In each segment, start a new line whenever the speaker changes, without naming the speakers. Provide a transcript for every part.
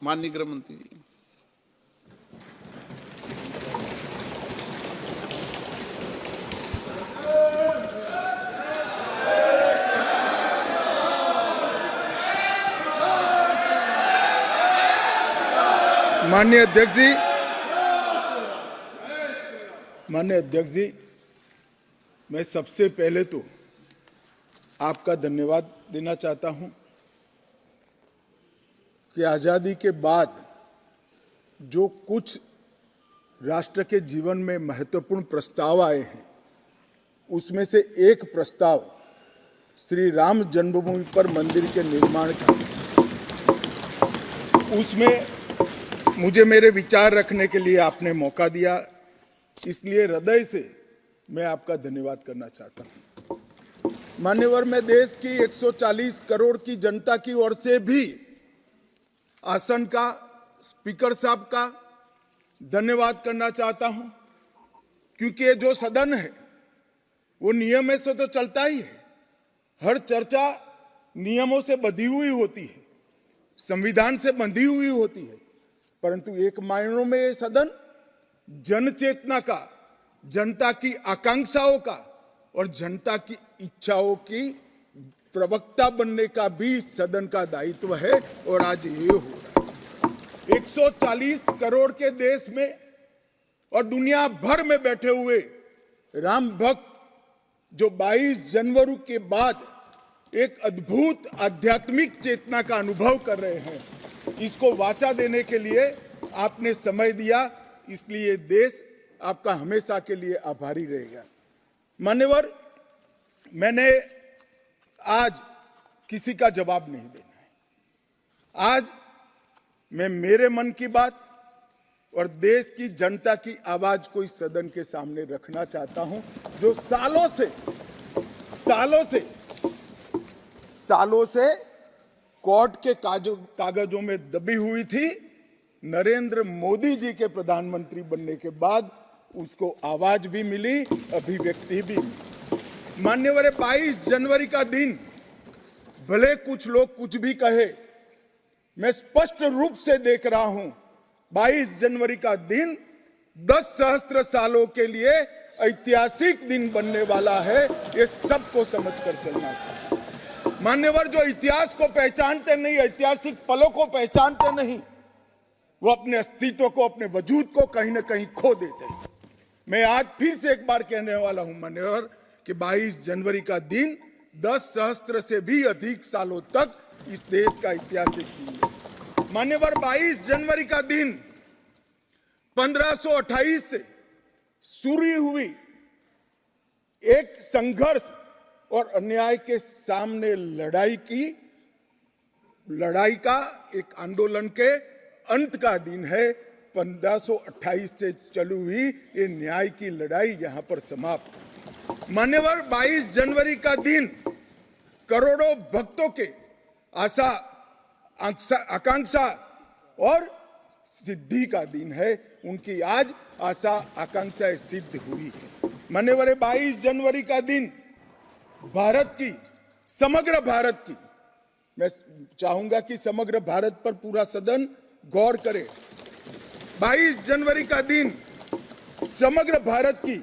माननीय गृह मंत्री जी।
माननीय अध्यक्ष जी, मैं सबसे पहले तो आपका धन्यवाद देना चाहता हूं कि आज़ादी के बाद जो कुछ राष्ट्र के जीवन में महत्वपूर्ण प्रस्ताव आए हैं, उसमें से एक प्रस्ताव श्री राम जन्मभूमि पर मंदिर के निर्माण का, उसमें मुझे मेरे विचार रखने के लिए आपने मौका दिया, इसलिए हृदय से मैं आपका धन्यवाद करना चाहता हूं। मान्यवर, मैं देश की 140 करोड़ की जनता की ओर से भी आसन का, स्पीकर साहब का धन्यवाद करना चाहता हूं, क्योंकि ये जो सदन है वो नियम से तो चलता ही है। हर चर्चा नियमों से बंधी हुई होती है, संविधान से बंधी हुई होती है, परंतु एक मायनों में ये सदन जन चेतना का, जनता की आकांक्षाओं का और जनता की इच्छाओं की प्रवक्ता बनने का भी सदन का दायित्व है, और आज ये हो रहा है। 140 करोड़ के देश में और दुनिया भर में बैठे हुए राम भक्त जो 22 जनवरी के बाद एक अद्भुत आध्यात्मिक चेतना का अनुभव कर रहे हैं, इसको वाचा देने के लिए आपने समय दिया, इसलिए देश आपका हमेशा के लिए आभारी रहेगा। मान्यवर, मैंने आज किसी का जवाब नहीं देना है। आज मैं मेरे मन की बात और देश की जनता की आवाज को इस सदन के सामने रखना चाहता हूं, जो सालों से कोर्ट के कागजों में दबी हुई थी। नरेंद्र मोदी जी के प्रधानमंत्री बनने के बाद उसको आवाज भी मिली, अभिव्यक्ति भी मिली। मान्यवर, 22 जनवरी का दिन, भले कुछ लोग कुछ भी कहे, मैं स्पष्ट रूप से देख रहा हूं 22 जनवरी का दिन 10 सहस्त्र सालों के लिए ऐतिहासिक दिन बनने वाला है। ये सबको समझकर चलना चाहिए। मान्यवर, जो इतिहास को पहचानते नहीं, ऐतिहासिक पलों को पहचानते नहीं, वो अपने अस्तित्व को, अपने वजूद को कहीं ना कहीं खो देते हैं। मैं आज फिर से एक बार कहने वाला हूं मान्यवर कि 22 जनवरी का दिन 10 सहस्त्र से भी अधिक सालों तक इस देश का ऐतिहासिक दिन है। मान्यवर, 22 जनवरी का दिन 1528 से शुरू हुई एक संघर्ष और अन्याय के सामने लड़ाई का, एक आंदोलन के अंत का दिन है। 1528 से चली हुई ये न्याय की लड़ाई यहां पर समाप्त। मान्यवर, 22 जनवरी का दिन करोड़ों भक्तों के आशा, आकांक्षा और सिद्धि का दिन है। उनकी आज आशा, आकांक्षा सिद्ध हुई है। मान्यवर, 22 जनवरी का दिन भारत की, समग्र भारत की, मैं चाहूंगा कि समग्र भारत पर पूरा सदन गौर करे। 22 जनवरी का दिन समग्र भारत की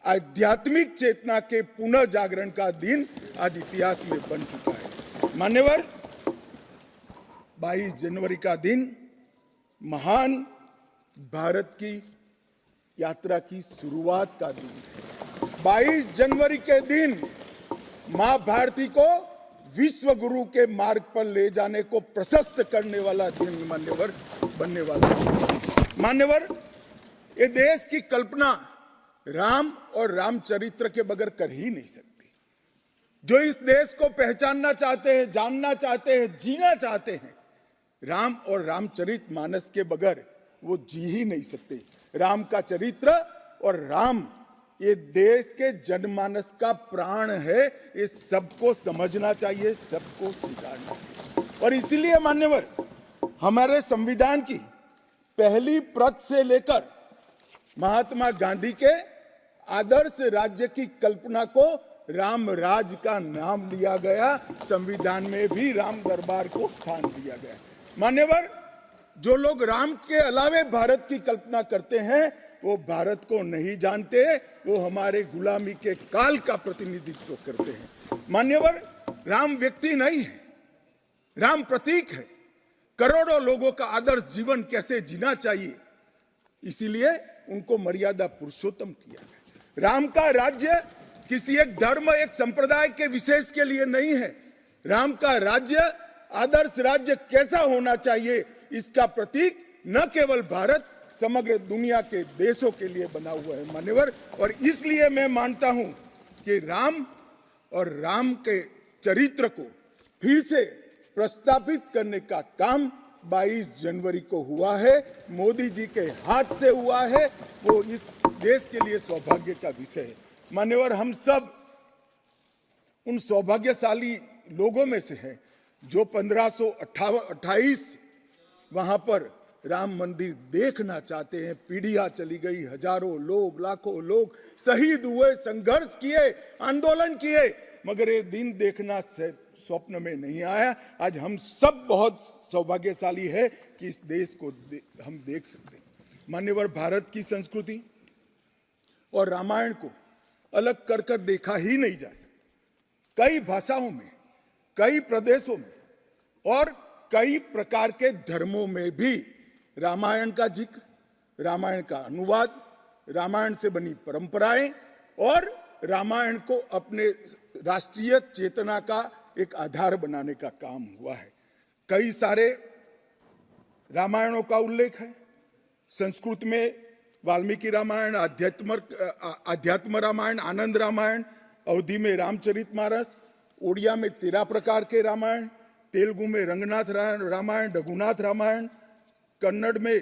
आध्यात्मिक चेतना के पुनः जागरण का दिन आज इतिहास में बन चुका है। मान्यवर, 22 जनवरी का दिन महान भारत की यात्रा की शुरुआत का दिन है। 22 जनवरी के दिन मां भारती को विश्व गुरु के मार्ग पर ले जाने को प्रशस्त करने वाला दिन मान्यवर बनने वाला है। मान्यवर, ये देश की कल्पना राम और रामचरित्र के बगैर कर ही नहीं सकती। जो इस देश को पहचानना चाहते हैं, जानना चाहते हैं, जीना चाहते हैं, राम और रामचरित मानस के बगैर वो जी ही नहीं सकते। राम का चरित्र और राम ये देश के जनमानस का प्राण है। ये सबको समझना चाहिए, सबको स्वीकारना चाहिए। और इसीलिए मान्यवर, हमारे संविधान की पहली प्रत से लेकर महात्मा गांधी के आदर्श राज्य की कल्पना को राम राज का नाम लिया गया। संविधान में भी राम दरबार को स्थान दिया गया। मान्यवर, जो लोग राम के अलावे भारत की कल्पना करते हैं वो भारत को नहीं जानते, वो हमारे गुलामी के काल का प्रतिनिधित्व करते हैं। मान्यवर, राम व्यक्ति नहीं है, राम प्रतीक है। करोड़ों लोगों का आदर्श जीवन कैसे जीना चाहिए, इसीलिए उनको मर्यादा पुरुषोत्तम किया है। राम का राज्य किसी एक धर्म, एक संप्रदाय के विशेष के लिए नहीं है। राम का राज्य, आदर्श राज्य कैसा होना चाहिए, इसका प्रतीक न केवल भारत, समग्र दुनिया के देशों के लिए बना हुआ है मान्यवर। और इसलिए मैं मानता हूं कि राम और राम के चरित्र को फिर से प्रस्तावित करने का काम 22 जनवरी को हुआ है, मोदी जी के हाथ से हुआ है। वो इस देश के लिए सौभाग्य का विषय है मान्यवर। हम सब उन सौभाग्यशाली लोगों में से हैं जो 1528 वहां पर राम मंदिर देखना चाहते हैं। पीढ़ियां चली गई, हजारों लोग, लाखों लोग शहीद हुए, संघर्ष किए, आंदोलन किए, मगर ये दिन देखना स्वप्न में नहीं आया। आज हम सब बहुत सौभाग्यशाली है कि इस देश को हम देख सकते हैं मान्यवर। भारत की संस्कृति और रामायण को अलग कर कर देखा ही नहीं जा सकता। कई भाषाओं में, कई प्रदेशों में और कई प्रकार के धर्मों में भी रामायण का जिक्र, रामायण का अनुवाद, रामायण से बनी परंपराएं और रामायण को अपने राष्ट्रीय चेतना का एक आधार बनाने का काम हुआ है। कई सारे रामायणों का उल्लेख है। संस्कृत में वाल्मीकि रामायण, अध्यात्म रामायण, आनंद रामायण, अवधी में रामचरितमानस, उड़िया में 13 प्रकार के रामायण, तेलुगु में रंगनाथ रामायण, रघुनाथ रामायण, कन्नड़ में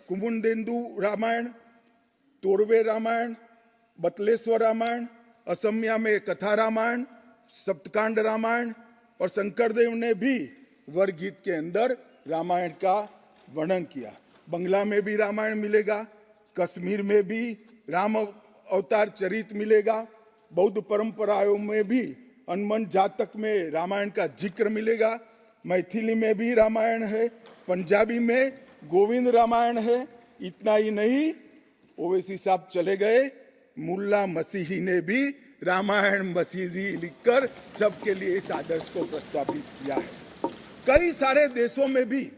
कुमुदेंदु रामायण, तोरवे रामायण, बतलेश्वर रामायण, असमिया में कथा रामायण, सप्तकांड रामायण, और शंकरदेव ने भी वरगीत के अंदर रामायण का वर्णन किया। बंगला में भी रामायण मिलेगा, कश्मीर में भी राम अवतार चरित मिलेगा, बौद्ध परंपराओं में भी हनुमान जातक में रामायण का जिक्र मिलेगा, मैथिली में भी रामायण है, पंजाबी में गोविंद रामायण है। इतना ही नहीं, ओवैसी साहब चले गए, मुल्ला मसीही ने भी रामायण मसीही लिखकर सबके लिए इस आदर्श को प्रस्तावित किया है। कई सारे देशों में भी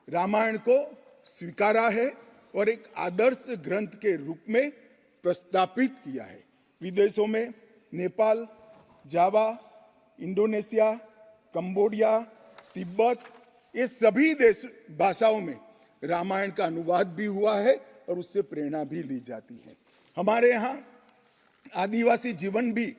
रामायण को स्वीकारा है और एक आदर्श ग्रंथ के रूप में प्रस्तावित किया है। विदेशों में नेपाल, जावा, इंडोनेशिया, कंबोडिया, तिब्बत, ये सभी देश भाषाओं में रामायण का अनुवाद भी हुआ है और उससे प्रेरणा भी ली जाती है। हमारे यहाँ आदिवासी जीवन भी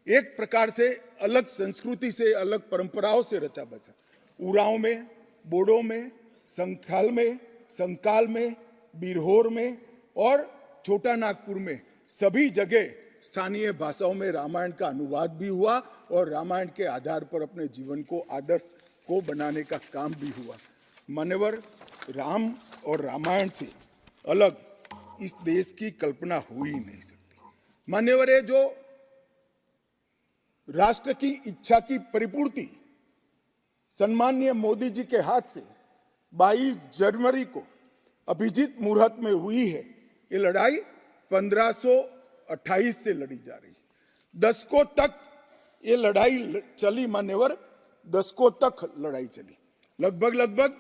एक प्रकार से अलग संस्कृति से, अलग परंपराओं से रचा बचा। उरांव में, बोडो में, संथाल में, संकाल में, बिरहोर में और छोटा नागपुर में सभी जगह स्थानीय भाषाओं में रामायण का अनुवाद भी हुआ और रामायण के आधार पर अपने जीवन को, आदर्श को बनाने का काम भी हुआ। मान्यवर, राम और रामायण से अलग इस देश की कल्पना हो ही नहीं सकती। मान्यवर, ये जो राष्ट्र की इच्छा की परिपूर्ति सम्माननीय मोदी जी के हाथ से 22 जनवरी को अभिजीत मुहूर्त में हुई है, ये लड़ाई 1528 से लड़ी जा रही है। दशकों तक ये लड़ाई चली मान्यवर, दशकों तक लड़ाई चली। लगभग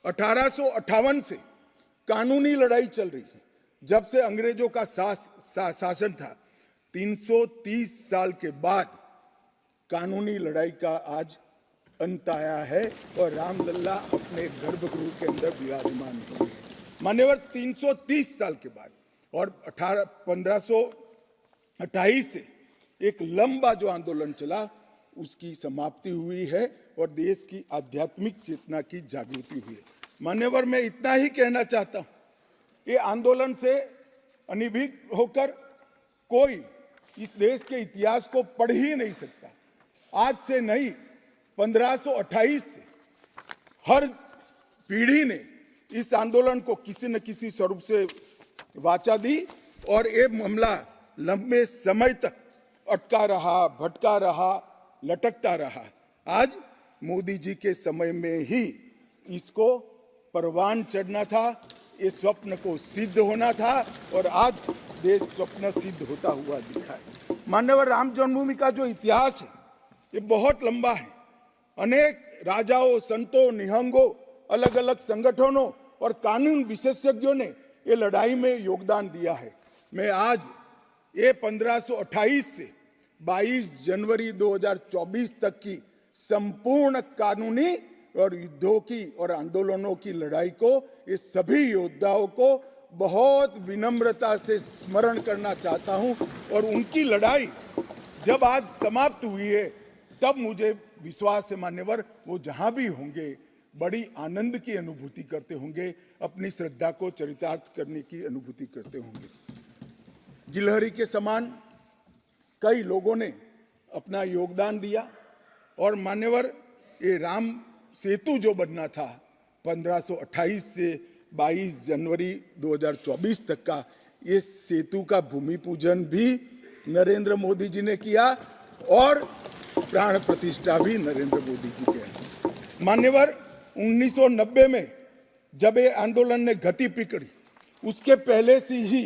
1858 से कानूनी लड़ाई चल रही है। जब से अंग्रेजों का शासन था, 330 साल के बाद कानूनी लड़ाई का आज अंत आया है और रामलला अपने गर्भगृह के अंदर विराजमान हुए हैं। मान्यवर, 330 साल के बाद और 1528 से एक लंबा जो आंदोलन चला उसकी समाप्ति हुई है और देश की आध्यात्मिक चेतना की जागृति हुई है। मान्यवर, मैं इतना ही कहना चाहता हूं, ये आंदोलन से अनभिज्ञ होकर कोई इस देश के इतिहास को पढ़ ही नहीं सकता। आज से नहीं, 1528 से हर पीढ़ी ने इस आंदोलन को किसी न किसी स्वरूप से वाचा दी और ये मामला लंबे समय तक अटका रहा, भटका रहा, लटकता रहा। आज मोदी जी के समय में ही इसको परवान चढ़ना था, ये स्वप्न को सिद्ध होना था और आज देश स्वप्न सिद्ध होता हुआ दिखा है। माननीय राम जन्मभूमि का जो इतिहास है ये बहुत लंबा है। अनेक राजाओं, संतों, निहंगों, अलग अलग संगठनों और कानून विशेषज्ञों ने ये लड़ाई में योगदान दिया है। मैं आज ये 1528 से 22 जनवरी 2024 तक की संपूर्ण कानूनी और युद्धों की और आंदोलनों की लड़ाई को, ये सभी योद्धाओं को बहुत विनम्रता से स्मरण करना चाहता हूं और उनकी लड़ाई जब आज समाप्त हुई है तब मुझे विश्वास है मान्यवर वो जहां भी होंगे बड़ी आनंद की अनुभूति करते होंगे, अपनी श्रद्धा को चरितार्थ करने की अनुभूति करते होंगे। गिलहरी के समान कई लोगों ने अपना योगदान दिया और मान्यवर ये राम सेतु जो बनना था 1528 से 22 जनवरी 2024 तक का, ये सेतु का भूमि पूजन भी नरेंद्र मोदी जी ने किया और प्राण प्रतिष्ठा भी नरेंद्र मोदी जी के। मान्यवर 1990 में जब ये आंदोलन ने गति पकड़ी उसके पहले से ही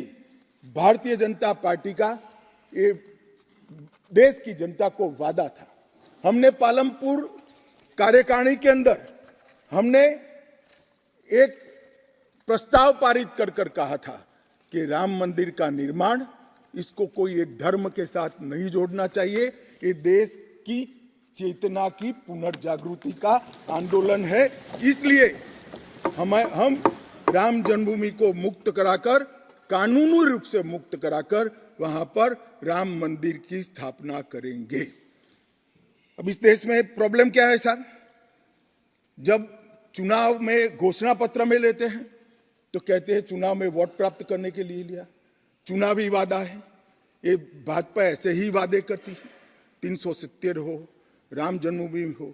भारतीय जनता पार्टी का ये देश की जनता को वादा था। हमने पालमपुर कार्यकारिणी के अंदर हमने एक प्रस्ताव पारित कर कहा था कि राम मंदिर का निर्माण, इसको कोई एक धर्म के साथ नहीं जोड़ना चाहिए, ये देश की चेतना की पुनर्जागृति का आंदोलन है। इसलिए हम राम जन्मभूमि को मुक्त कराकर, कानूनी रूप से मुक्त कराकर वहां पर राम मंदिर की स्थापना करेंगे। अब इस देश में प्रॉब्लम क्या है साहब, जब चुनाव में घोषणा पत्र में लेते हैं तो कहते हैं चुनाव में वोट प्राप्त करने के लिए लिया, चुनावी वादा है। ये भाजपा ऐसे ही वादे करती है, 370 हो, राम जन्मभूमि हो,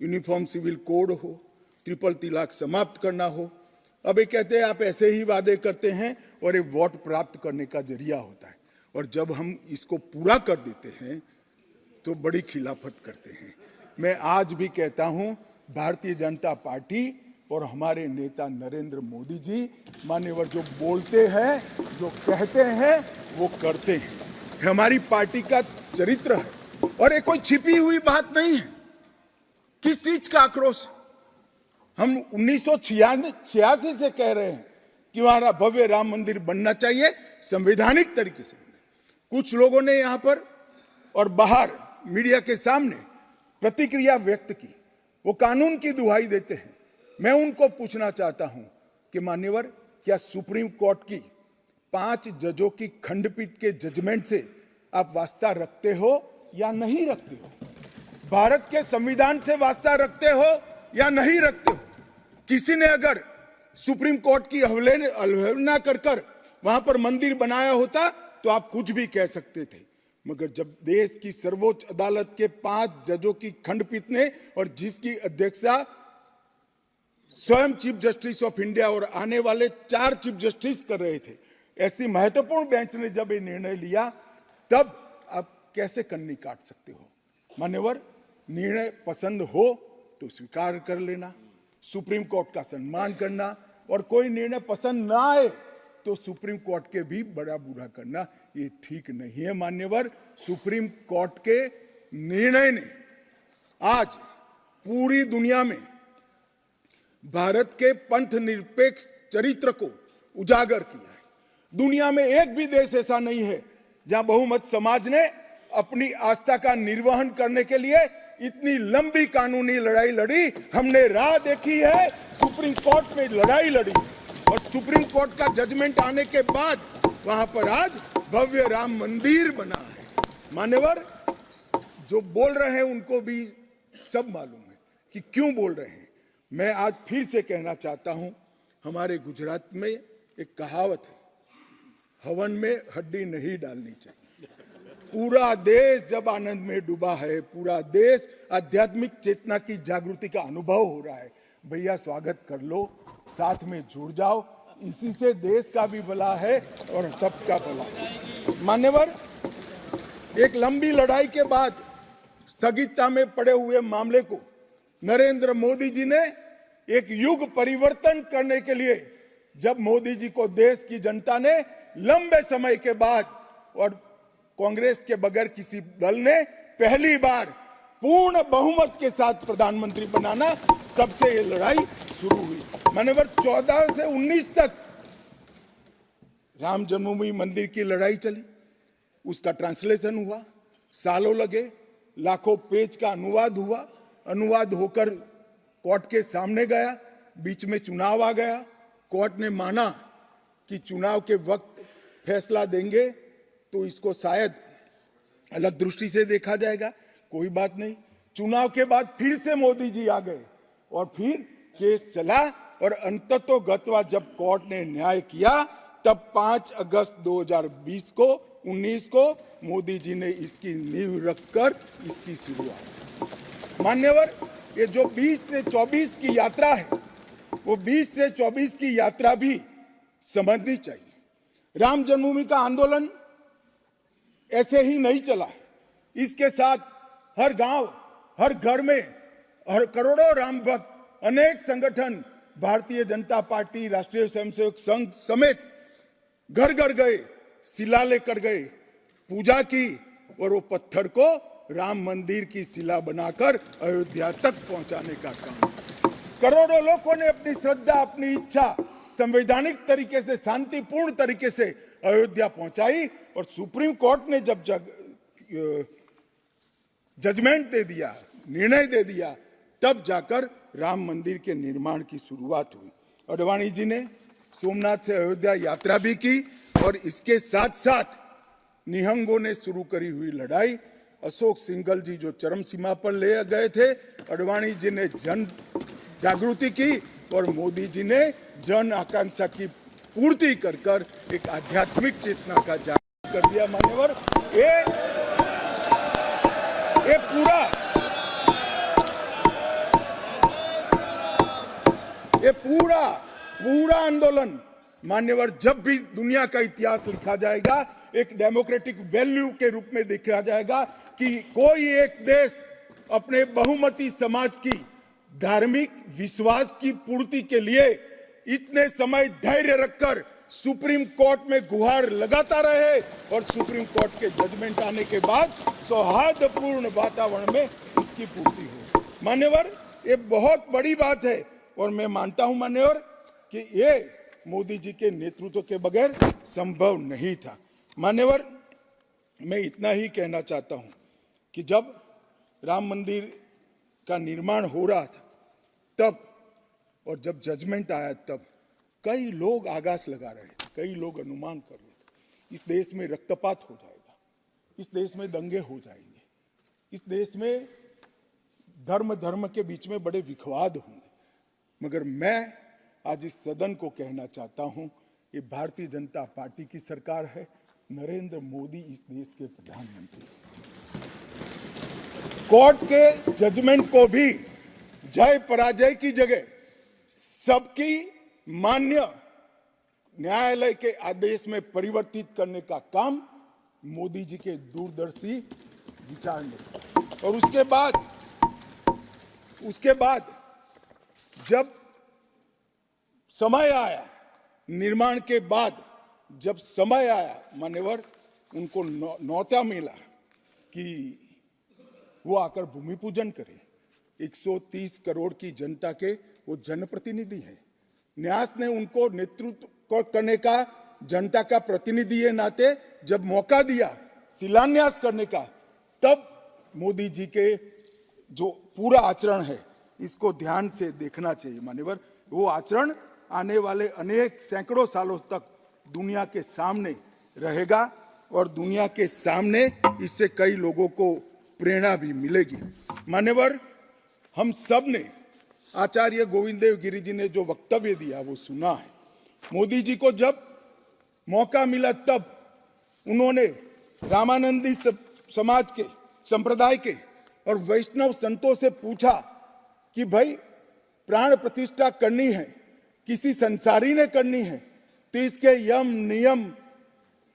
यूनिफॉर्म सिविल कोड हो, ट्रिपल तलाक समाप्त करना हो। अब ये कहते हैं आप ऐसे ही वादे करते हैं और ये वोट प्राप्त करने का जरिया होता है, और जब हम इसको पूरा कर देते हैं तो बड़ी खिलाफत करते हैं। मैं आज भी कहता हूं भारतीय जनता पार्टी और हमारे नेता नरेंद्र मोदी जी मान्यवर जो बोलते हैं, जो कहते हैं वो करते हैं, हमारी पार्टी का चरित्र है और ये कोई छिपी हुई बात नहीं है। किस चीज का आक्रोश? हम 1986 से कह रहे हैं कि हमारा भव्य राम मंदिर बनना चाहिए, संवैधानिक तरीके से। कुछ लोगों ने यहां पर और बाहर मीडिया के सामने प्रतिक्रिया व्यक्त की, वो कानून की दुहाई देते हैं। मैं उनको पूछना चाहता हूं कि मान्यवर क्या सुप्रीम कोर्ट की 5 जजों की खंडपीठ के जजमेंट से आप वास्ता रखते हो या नहीं रखते हो? भारत के संविधान से वास्ता रखते हो या नहीं रखते हो? किसी ने अगर सुप्रीम कोर्ट की अवहेलना कर वहां पर मंदिर बनाया होता तो आप कुछ भी कह सकते थे, मगर जब देश की सर्वोच्च अदालत के 5 जजों की खंडपीठ ने, और जिसकी अध्यक्षता स्वयं चीफ जस्टिस ऑफ इंडिया और आने वाले 4 चीफ जस्टिस कर रहे थे, ऐसी महत्वपूर्ण बेंच ने जब ये निर्णय लिया, तब आप कैसे कन्नी काट सकते हो? मान्यवर, निर्णय पसंद हो तो स्वीकार कर लेना, सुप्रीम कोर्ट का सम्मान करना, और कोई निर्णय पसंद ना आए तो सुप्रीम कोर्ट के भी बड़ा बूढ़ा करना, ये ठीक नहीं है। मान्यवर, सुप्रीम कोर्ट के निर्णय ने आज पूरी दुनिया में भारत के पंथ निरपेक्ष चरित्र को उजागर किया है। दुनिया में एक भी देश ऐसा नहीं है जहां बहुमत समाज ने अपनी आस्था का निर्वहन करने के लिए इतनी लंबी कानूनी लड़ाई लड़ी। हमने राह देखी है, सुप्रीम कोर्ट में लड़ाई लड़ी, और सुप्रीम कोर्ट का जजमेंट आने के बाद वहां पर आज भव्य राम मंदिर बना है। मान्यवर, जो बोल रहे हैं उनको भी सब मालूम है कि क्यों बोल रहे हैं। मैं आज फिर से कहना चाहता हूं, हमारे गुजरात में एक कहावत है, हवन में हड्डी नहीं डालनी चाहिए। पूरा देश जब आनंद में डूबा है, पूरा देश आध्यात्मिक चेतना की जागृति का अनुभव हो रहा है, भैया स्वागत कर लो, साथ में जुड़ जाओ, इसी से देश का भी भला है और सबका भला है। मान्यवर, एक लंबी लड़ाई के बाद स्थगितता में पड़े हुए मामले को नरेंद्र मोदी जी ने एक युग परिवर्तन करने के लिए जब मोदी जी को देश की जनता ने लंबे समय के बाद और कांग्रेस के बगैर किसी दल ने पहली बार पूर्ण बहुमत के साथ प्रधानमंत्री बनाना, तब से ये लड़ाई शुरू हुई। मान्यवर 14 से 19 तक राम जन्मभूमि मंदिर की लड़ाई चली, उसका ट्रांसलेशन हुआ, सालों लगे, लाखों पेज का अनुवाद हुआ, अनुवाद होकर कोर्ट के सामने गया, बीच में चुनाव आ गया, कोर्ट ने माना कि चुनाव के वक्त फैसला देंगे तो इसको शायद अलग दृष्टि से देखा जाएगा, कोई बात नहीं। चुनाव के बाद फिर से मोदी जी आ गए और फिर केस चला और अंततोगत्वा जब कोर्ट ने न्याय किया तब 5 अगस्त 2020 को 19 को मोदी जी ने इसकी नींव रखकर इसकी शुरुआत। मान्यवर, ये जो 20 से 24 की यात्रा है, वो 20 से 24 की यात्रा भी समझनी चाहिए। राम जन्मभूमि का आंदोलन ऐसे ही नहीं चला, इसके साथ हर गांव, हर घर में हर करोड़ों राम भक्त, अनेक संगठन, भारतीय जनता पार्टी, राष्ट्रीय स्वयंसेवक संघ समेत घर घर गए, शिला लेकर गए, पूजा की और वो पत्थर को राम मंदिर की शिला बनाकर अयोध्या तक पहुंचाने का काम। करोड़ों लोगों ने अपनी श्रद्धा, अपनी इच्छा संवैधानिक तरीके से, शांतिपूर्ण तरीके से अयोध्या पहुंचाई और सुप्रीम कोर्ट ने जब जजमेंट दे दिया, निर्णय दे दिया, तब जाकर राम मंदिर के निर्माण की शुरुआत हुई। अडवाणी जी ने सोमनाथ से अयोध्या यात्रा भी की और इसके साथ साथ निहंगों ने शुरू करी हुई लड़ाई, अशोक सिंघल जी जो चरम सीमा पर ले गए थे, अडवाणी जी ने जन जागृति की और मोदी जी ने जन आकांक्षा की पूर्ति कर कर एक आध्यात्मिक चेतना का जागरण कर दिया। मान्यवर, ये पूरा आंदोलन, मान्यवर, जब भी दुनिया का इतिहास लिखा जाएगा एक डेमोक्रेटिक वैल्यू के रूप में देखा जाएगा कि कोई एक देश अपने बहुमती समाज की धार्मिक विश्वास की पूर्ति के लिए इतने समय धैर्य रखकर सुप्रीम कोर्ट में गुहार लगाता रहे और सुप्रीम कोर्ट के जजमेंट आने के बाद सौहार्दपूर्ण वातावरण में इसकी पूर्ति हो। मान्यवर, ये बहुत बड़ी बात है और मैं मानता हूं मान्यवर कि ये मोदी जी के नेतृत्व के बगैर संभव नहीं था। मान्यवर, मैं इतना ही कहना चाहता हूं कि जब राम मंदिर का निर्माण हो रहा था तब और जब जजमेंट आया तब कई लोग आगाज लगा रहे थे, कई लोग अनुमान कर रहे थे इस देश में रक्तपात हो जाएगा, इस देश में दंगे हो जाएंगे, इस देश में धर्म के बीच में बड़े विवाद होंगे। मगर मैं आज इस सदन को कहना चाहता हूं, ये भारतीय जनता पार्टी की सरकार है, नरेंद्र मोदी इस देश के प्रधानमंत्री। कोर्ट के जजमेंट को भी जय पराजय की जगह सबकी मान्य न्यायालय के आदेश में परिवर्तित करने का काम मोदी जी के दूरदर्शी विचार ने। और उसके बाद जब समय आया, निर्माण के बाद जब समय आया, मान्यवर, उनको न्योता मिला कि वो आकर भूमि पूजन करें। 130 करोड़ की जनता के वो जनप्रतिनिधि हैं। न्यास ने उनको नेतृत्व करने का, जनता का प्रतिनिधि के नाते जब मौका दिया शिलान्यास करने का, तब मोदी जी के जो पूरा आचरण है इसको ध्यान से देखना चाहिए। मान्यवर, वो आचरण आने वाले अनेक सैकड़ों सालों तक दुनिया के सामने रहेगा और दुनिया के सामने इससे कई लोगों को प्रेरणा भी मिलेगी। मान्यवर, हम सब ने आचार्य गोविंद देव गिरि जी ने जो वक्तव्य दिया वो सुना है। मोदी जी को जब मौका मिला तब उन्होंने रामानंदी समाज के, संप्रदाय के और वैष्णव संतों से पूछा कि भाई प्राण प्रतिष्ठा करनी है, किसी संसारी ने करनी है, तो इसके यम नियम,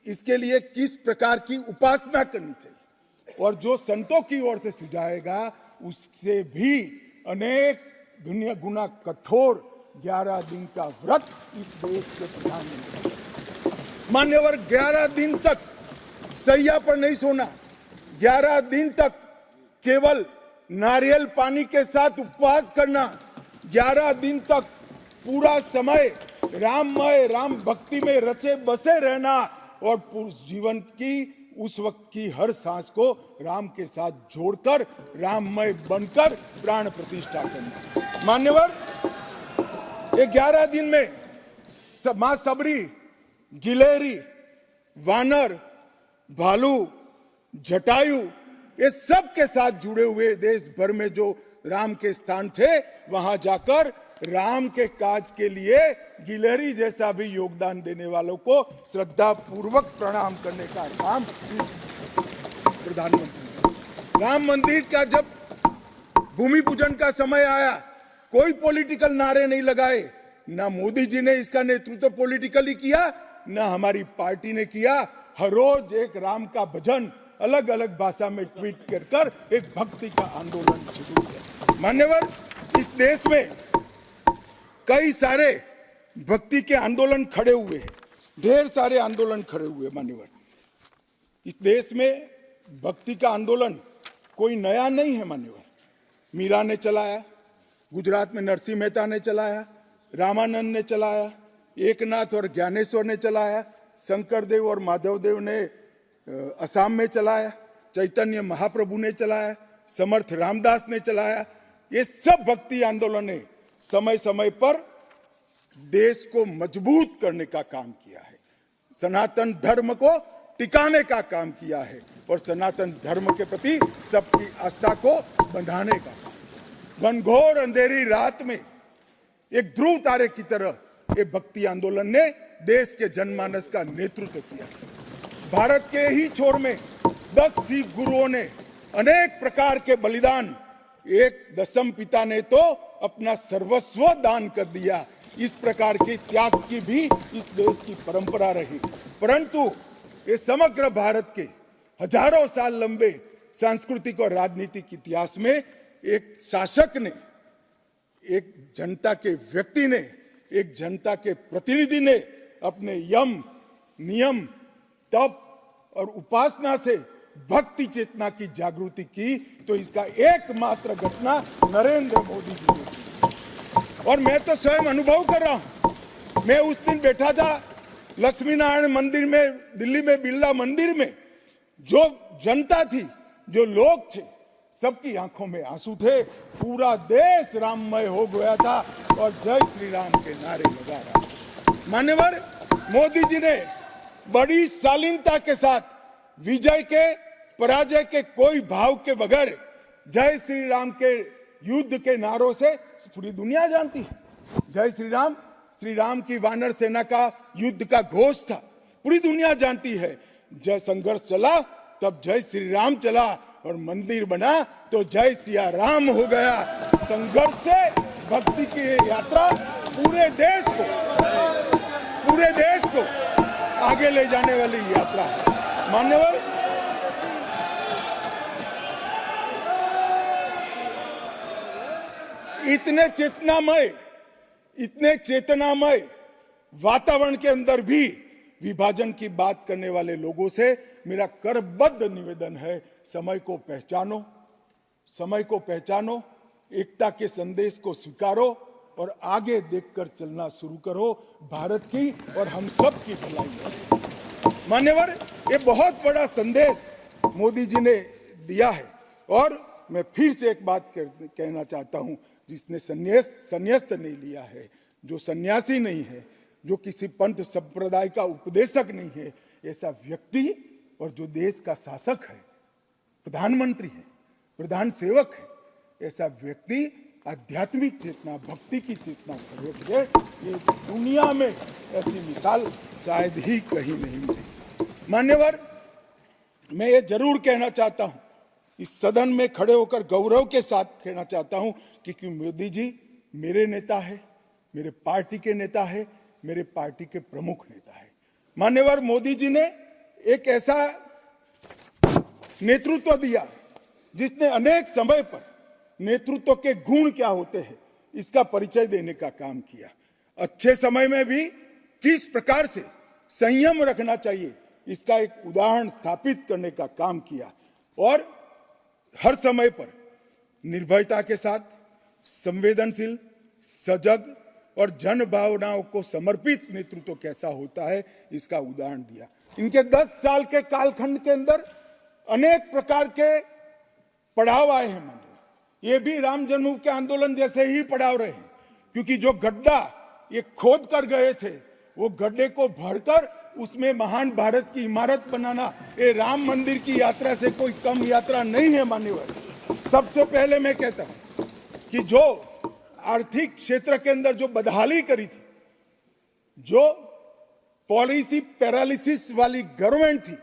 इसके लिए किस प्रकार की उपासना करनी चाहिए। और जो संतों की ओर से सुझाएगा उससे भी अनेक दुनिया गुना कठोर 11 दिन का व्रत इस देश के प्रधानमंत्री। मान्यवर 11 दिन तक सैया पर नहीं सोना, 11 दिन तक केवल नारियल पानी के साथ उपवास करना, 11 दिन तक पूरा समय राममय राम भक्ति में रचे बसे रहना और जीवन की उस वक्त की हर सांस को राम के साथ जोड़कर राममय बनकर प्राण प्रतिष्ठा करना। मान्यवर ये 11 दिन में मां सबरी, गिलेरी, वानर, भालू, जटायु ये सब के साथ जुड़े हुए देश भर में जो राम के स्थान थे वहां जाकर राम के काज के लिए गिलहरी जैसा भी योगदान देने वालों को श्रद्धा पूर्वक प्रणाम करने का काम प्रधानमंत्री। राम मंदिर का जब भूमि पूजन का समय आया, कोई पॉलिटिकल नारे नहीं लगाए, ना मोदी जी ने इसका नेतृत्व पॉलिटिकली किया, ना हमारी पार्टी ने किया। हर रोज एक राम का भजन अलग अलग भाषा में ट्वीट कर एक भक्ति का आंदोलन शुरू किया। मान्यवर इस देश में कई सारे भक्ति के आंदोलन खड़े हुए हैं, ढेर सारे आंदोलन खड़े हुए। मान्यवर इस देश में भक्ति का आंदोलन कोई नया नहीं है। मान्यवर मीरा ने चलाया, गुजरात में नरसिंह मेहता ने चलाया, रामानंद ने चलाया, एकनाथ और ज्ञानेश्वर ने चलाया, शंकरदेव और माधवदेव ने असम में चलाया, चैतन्य महाप्रभु ने चलाया, समर्थ रामदास ने चलाया। ये सब भक्ति आंदोलन समय समय पर देश को मजबूत करने का काम किया है, सनातन धर्म को टिकाने का काम किया है और सनातन धर्म के प्रति सबकी आस्था को बंधाने का काम। घनघोर अंधेरी रात में एक ध्रुव तारे की तरह ये भक्ति आंदोलन ने देश के जनमानस का नेतृत्व किया। भारत के ही छोर में 10 सिख गुरुओं ने अनेक प्रकार के बलिदान, एक दशम पिता ने तो अपना सर्वस्व दान कर दिया। इस प्रकार के त्याग की भी इस देश की परंपरा रही, परंतु ये समग्र भारत के हजारों साल लंबे सांस्कृतिक और राजनीतिक इतिहास में एक शासक ने, एक जनता के व्यक्ति ने, एक जनता के प्रतिनिधि ने अपने यम, नियम, तप और उपासना से भक्ति चेतना की जागृति की, तो इसका एकमात्र घटना नरेंद्र मोदी जी ने की। और मैं तो स्वयं अनुभव कर रहा हूं। मैं उस दिन बैठा था लक्ष्मी नारायण मंदिर में, दिल्ली में बिरला मंदिर में, जो जनता थी, जो लोग थे, सबकी आंखों में आंसू थे। पूरा देश राममय हो गया था और जय श्री राम के नारे लगा रहा। मान्यवर मोदी जी ने बड़ी शालीनता के साथ विजय के, पराजय के कोई भाव के बगैर जय श्री राम के युद्ध के नारों से पूरी दुनिया जानती है। जय श्री राम की वानर सेना का युद्ध का घोष था, पूरी दुनिया जानती है। जय संघर्ष चला तब जय श्री राम चला और मंदिर बना तो जय सिया राम हो गया। संघर्ष से भक्ति की यात्रा पूरे देश को आगे ले जाने वाली यात्रा है। मान्यवर इतने चेतनामय वातावरण के अंदर भी विभाजन की बात करने वाले लोगों से मेरा करबद्ध निवेदन है, समय को पहचानो, एकता के संदेश को स्वीकारो और आगे देखकर चलना शुरू करो। भारत की और हम सब की भलाई है। मान्यवर ये बहुत बड़ा संदेश मोदी जी ने दिया है और मैं फिर से एक बात कहना चाहता हूं, जिसने संन्यास्त नहीं लिया है, जो सन्यासी नहीं है, जो किसी पंथ संप्रदाय का उपदेशक नहीं है, ऐसा व्यक्ति और जो देश का शासक है, प्रधानमंत्री है, प्रधान सेवक है, ऐसा व्यक्ति आध्यात्मिक चेतना, भक्ति की चेतना खड़े है। ये दुनिया में ऐसी मिसाल शायद ही कहीं नहीं मिली। मान्यवर मैं ये जरूर कहना चाहता हूं, इस सदन में खड़े होकर गौरव के साथ कहना चाहता हूं कि मोदी जी मेरे नेता है, मेरे पार्टी के नेता है, मेरे पार्टी के प्रमुख नेता है। मान्यवर मोदी जी ने एक ऐसा नेतृत्व दिया जिसने अनेक समय पर नेतृत्व के गुण क्या होते हैं इसका परिचय देने का काम किया। अच्छे समय में भी किस प्रकार से संयम रखना चाहिए इसका एक उदाहरण स्थापित करने का काम किया और हर समय पर निर्भयता के साथ संवेदनशील, सजग और जन भावनाओं को समर्पित नेतृत्व कैसा होता है इसका उदाहरण दिया। इनके 10 साल के कालखंड के अंदर अनेक प्रकार के पड़ाव आए हैं। माननीय, ये भी राम जन्मभूमि के आंदोलन जैसे ही पड़ाव रहे हैं, क्योंकि जो गड्ढा ये खोद कर गए थे वो गड्ढे को भरकर उसमें महान भारत की इमारत बनाना ये राम मंदिर की यात्रा से कोई कम यात्रा नहीं है। माननीय, सबसे पहले मैं कहता हूं कि जो आर्थिक क्षेत्र के अंदर जो बदहाली करी थी, जो पॉलिसी पैरालिसिस वाली गवर्नमेंट थी,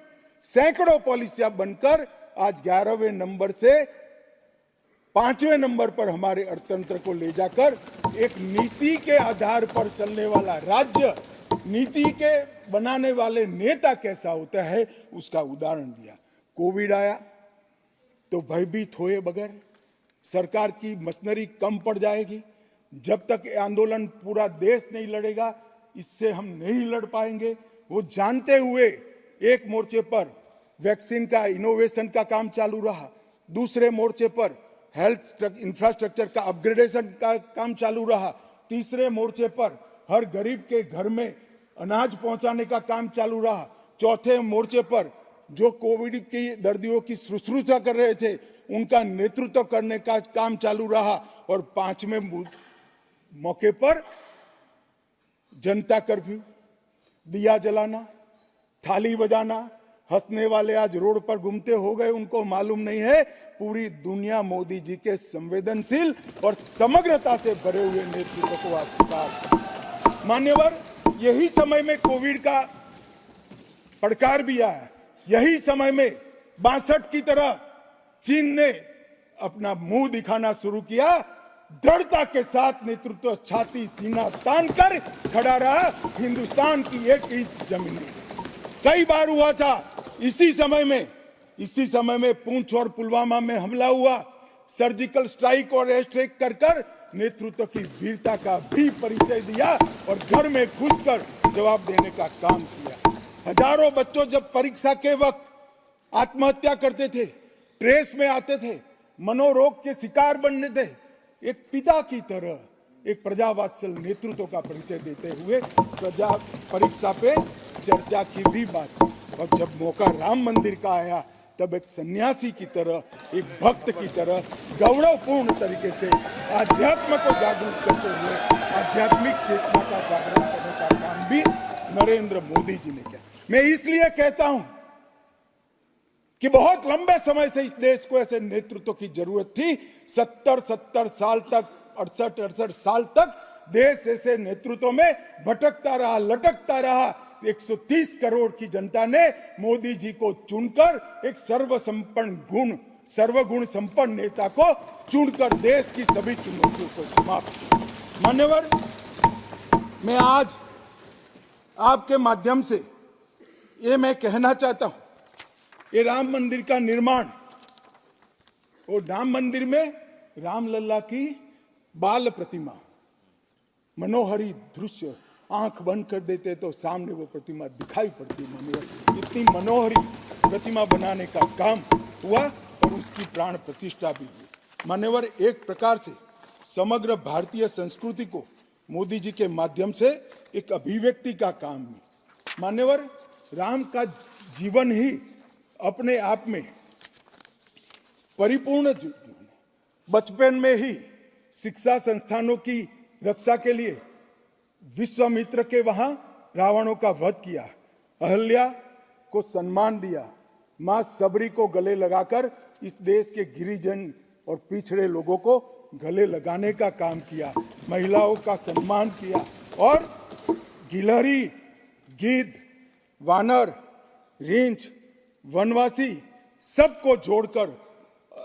सैकड़ों पॉलिसियां बनकर आज 11वें नंबर से 5वें नंबर पर हमारे अर्थतंत्र को ले जाकर एक नीति के आधार पर चलने वाला राज्य, नीति के बनाने वाले नेता कैसा होता है उसका उदाहरण दिया। कोविड आया तो भयभीत हुए बगैर, सरकार की मशीनरी कम पड़ जाएगी, जब तक आंदोलन पूरा देश नहीं लड़ेगा इससे हम नहीं लड़ पाएंगे, वो जानते हुए एक मोर्चे पर वैक्सीन का इनोवेशन का काम चालू रहा, दूसरे मोर्चे पर हेल्थ इंफ्रास्ट्रक्चर का अपग्रेडेशन का काम चालू रहा, तीसरे मोर्चे पर हर गरीब के घर में अनाज पहुंचाने का काम चालू रहा, चौथे मोर्चे पर जो कोविड की दर्दियों की शुश्रूषा कर रहे थे उनका नेतृत्व करने का काम चालू रहा और 5वें मौके पर जनता कर्फ्यू, दिया जलाना, थाली बजाना, हंसने वाले आज रोड पर घूमते हो गए, उनको मालूम नहीं है पूरी दुनिया मोदी जी के संवेदनशील और समग्रता से भरे हुए नेतृत्व को आज स्वीकार। मान्यवर, यही समय में कोविड का पड़कार भी आया, यही समय में 62 की तरह चीन ने अपना मुंह दिखाना शुरू किया, दृढ़ता के साथ नेतृत्व छाती सीना तान कर खड़ा रहा, हिंदुस्तान की 1 इंच जमीन नहीं। कई बार हुआ था इसी समय में पूंछ और पुलवामा में हमला हुआ, सर्जिकल स्ट्राइक और एयर स्ट्राइक कर नेतृत्व की वीरता का भी परिचय दिया और घर में घुसकर जवाब देने का काम किया। हजारों बच्चों जब परीक्षा के वक्त आत्महत्या करते थे, ट्रेस में आते थे, मनोरोग के शिकार बनने थे, एक पिता की तरह एक प्रजावात्सल नेतृत्व का परिचय देते हुए प्रजा परीक्षा पे चर्चा की भी बात। और जब मौका राम मंदिर का आया तब एक सन्यासी की तरह, एक भक्त की तरह गौरवपूर्ण तरीके से आध्यात्म को जागरूक करते हुए आध्यात्मिक चेतना का जागरण करने का काम भी नरेंद्र मोदी जी ने किया। मैं इसलिए कहता हूं कि बहुत लंबे समय से इस देश को ऐसे नेतृत्व की जरूरत थी। 70 साल तक, 68 साल तक देश ऐसे नेतृत्व में भटकता रहा, लटकता रहा। 130 करोड़ की जनता ने मोदी जी को चुनकर एक सर्वगुण संपन्न नेता को चुनकर देश की सभी चुनौतियों को समाप्त। मान्यवर, मैं आज आपके माध्यम से ये मैं कहना चाहता हूं, ये राम मंदिर का निर्माण, वो राम मंदिर में रामलला की बाल प्रतिमा, मनोहरी दृश्य, आंख बंद कर देते तो सामने वो प्रतिमा दिखाई पड़ती। इतनी मनोहरी प्रतिमा बनाने का काम हुआ और उसकी प्राण प्रतिष्ठा भी हुई। मान्यवर, एक प्रकार से समग्र भारतीय संस्कृति को मोदी जी के माध्यम से एक अभिव्यक्ति का काम हुई। मान्यवर, राम का जीवन ही अपने आप में परिपूर्ण जीवन। बचपन में ही शिक्षा संस्थानों की रक्षा के लिए विश्वामित्र के वहां रावणों का वध किया, अहल्या को सम्मान दिया, मां सबरी को गले लगाकर इस देश के गिरिजन और पिछड़े लोगों को गले लगाने का काम किया, महिलाओं का सम्मान किया और गिलहरी, गिद्ध, वानर, रींछ, वनवासी सबको जोड़कर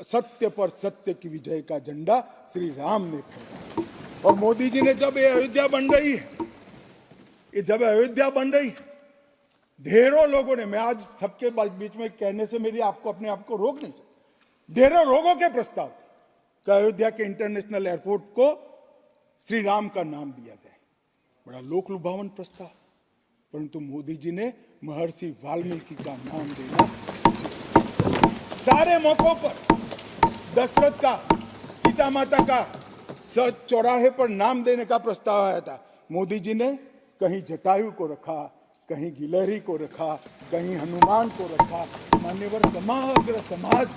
सत्य पर सत्य की विजय का झंडा श्री राम ने फहराया। और मोदी जी ने जब ये अयोध्या बन रही है, ढेरों लोगों ने, मैं आज सबके बीच में कहने से मेरी आपको अपने आप को रोक नहीं सकता, ढेरों लोगों के प्रस्ताव कि अयोध्या के इंटरनेशनल एयरपोर्ट को श्री राम का नाम दिया जाए। बड़ा लोक लुभावन प्रस्ताव, परंतु मोदी जी ने महर्षि वाल्मीकि का नाम देना। सारे मौकों पर दशरथ का, सीता माता का चौराहे पर नाम देने का प्रस्ताव आया था। मोदी जी ने कहीं जटायु को रखा, कहीं गिलहरी को रखा, कहीं हनुमान को रखा। मान्यवर समग्र समाज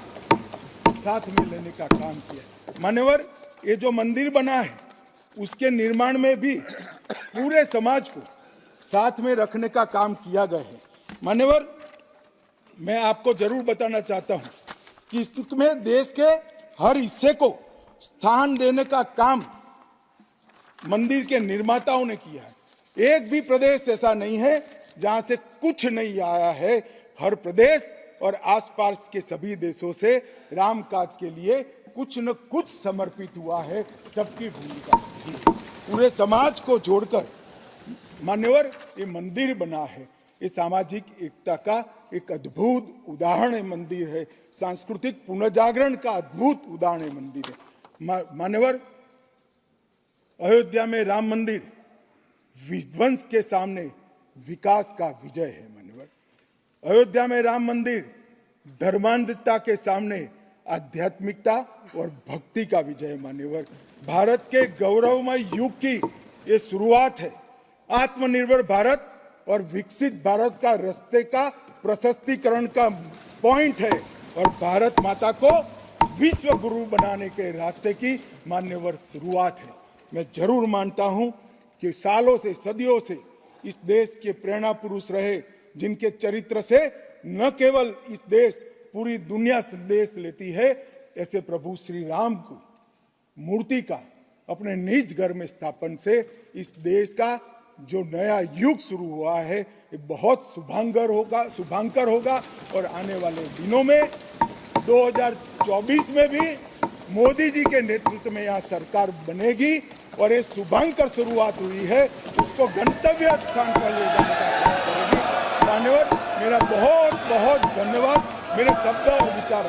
साथ में लेने का काम किया। मान्यवर, ये जो मंदिर बना है उसके निर्माण में भी पूरे समाज को साथ में रखने का काम किया गया है। मान्यवर, मैं आपको जरूर बताना चाहता हूं कि इसमें देश के हर हिस्से को स्थान देने का काम मंदिर के निर्माताओं ने किया है। एक भी प्रदेश ऐसा नहीं है जहां से कुछ नहीं आया है। हर प्रदेश और आसपास के सभी देशों से राम काज के लिए कुछ न कुछ समर्पित हुआ है। सबकी भूमिका रही है। पूरे समाज को जोड़कर मान्यवर ये मंदिर बना है। ये सामाजिक एकता का एक अद्भुत उदाहरण है मंदिर है। सांस्कृतिक पुनर्जागरण का अद्भुत उदाहरण है मंदिर है। मान्यवर, अयोध्या में राम मंदिर विध्वंस के सामने विकास का विजय है। मान्यवर, अयोध्या में राम मंदिर धर्मांधता के सामने आध्यात्मिकता और भक्ति का विजय। मान्यवर, भारत के गौरवमय युग की ये शुरुआत है। आत्मनिर्भर भारत और विकसित भारत का रास्ते का प्रशस्तीकरण का पॉइंट है और भारत माता को विश्व गुरु बनाने के रास्ते की मान्यवर शुरुआत है। मैं जरूर मानता हूं कि सालों से, सदियों से इस देश के प्रेरणा पुरुष रहे, जिनके चरित्र से न केवल इस देश, पूरी दुनिया संदेश लेती है। ऐसे प्रभु श्री राम को मूर्ति का अपने निज घर में स्थापन से इस देश का जो नया युग शुरू हुआ है ये बहुत शुभांकर होगा और आने वाले दिनों में 2024 में भी मोदी जी के नेतृत्व में यहाँ सरकार बनेगी और ये शुभांकर शुरुआत हुई है, उसको गंतव्य स्थान पर ले जाने का काम करेगी। मान्यवर, मेरा बहुत बहुत धन्यवाद। मेरे शब्द और विचार